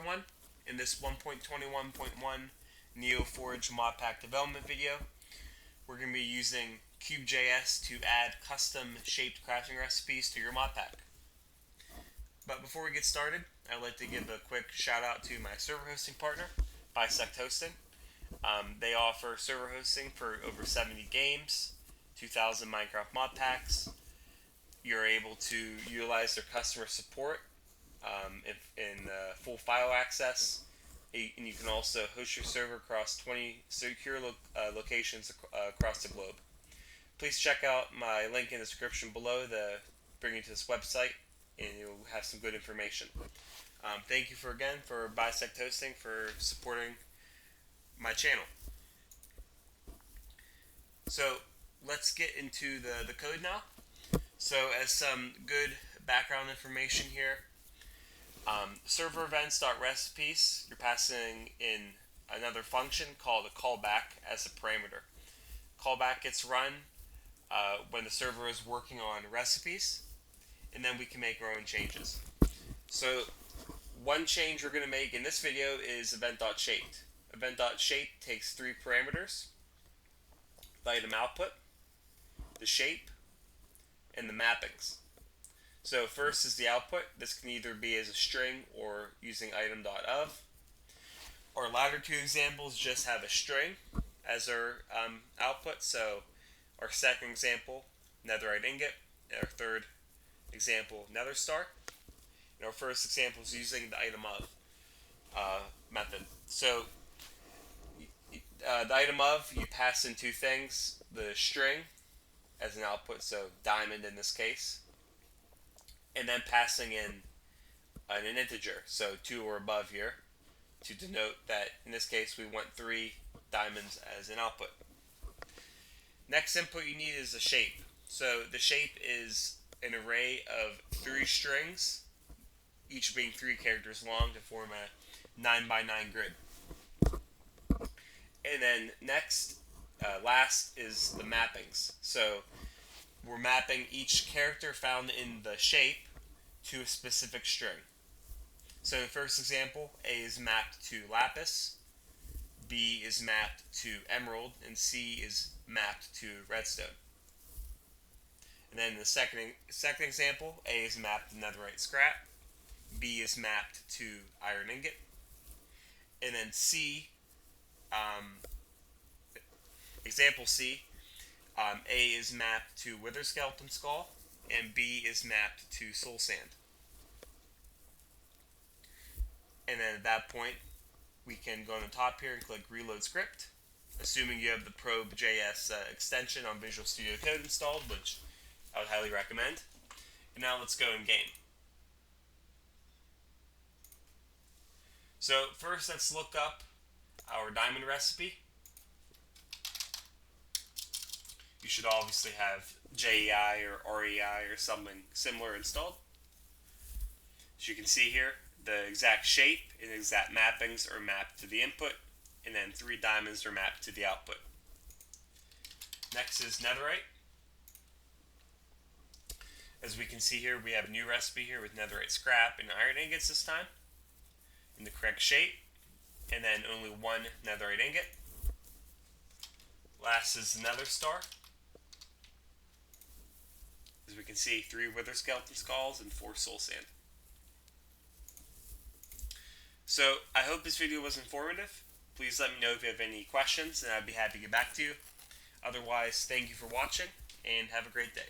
everyone. In this 1.21.1 NeoForge modpack development video, we're going to be using KubeJS to add custom shaped crafting recipes to your modpack. But before we get started, I'd like to give a quick shout out to my server hosting partner, Bisect Hosting. They offer server hosting for over 70 games, 2,000 Minecraft modpacks. You're able to utilize their customer support in full file access, and you can also host your server across 20 secure locations across the globe. Please check out my link in the description below to bring you to this website, and you'll have some good information. Thank you for Bisect Hosting for supporting my channel. So let's get into the code now. So as some good background information here, server events.recipes, you're passing in another function called a callback as a parameter. Callback gets run when the server is working on recipes, and then we can make our own changes. So one change we're going to make in this video is event.shaped. Event.shaped takes three parameters: the item output, the shape, and the mappings. So first is the output. This can either be as a string or using item.of. Our latter two examples just have a string as our output. So our second example, netherite ingot, and our third example, nether star. And our first example is using the item.of method. So the item.of, you pass in two things: the string as an output, so diamond in this case, and then passing in an integer, so 2 or above here, to denote that in this case we want 3 diamonds as an output. Next input you need is a shape. So the shape is an array of 3 strings, each being 3 characters long, to form a 9x9 grid. And then next, last is the mappings. So we're mapping each character found in the shape to a specific string. So in the first example, A is mapped to lapis, B is mapped to emerald, and C is mapped to redstone. And then in the second example, A is mapped to netherite scrap, B is mapped to iron ingot, and then C, example C, A is mapped to wither skeleton skull, and B is mapped to soul sand. And then at that point, we can go on the top here and click Reload Script, assuming you have the ProbeJS extension on Visual Studio Code installed, which I would highly recommend. And now let's go in game. So first, let's look up our diamond recipe. You should obviously have JEI or REI or something similar installed. As you can see here, the exact shape and exact mappings are mapped to the input, and then 3 diamonds are mapped to the output. Next is netherite. As we can see here, we have a new recipe here with netherite scrap and iron ingots this time, in the correct shape, and then only 1 netherite ingot. Last is the nether star. As we can see, 3 wither skeleton skulls and 4 soul sand. So I hope this video was informative. Please let me know if you have any questions, and I'd be happy to get back to you. Otherwise, thank you for watching, and have a great day.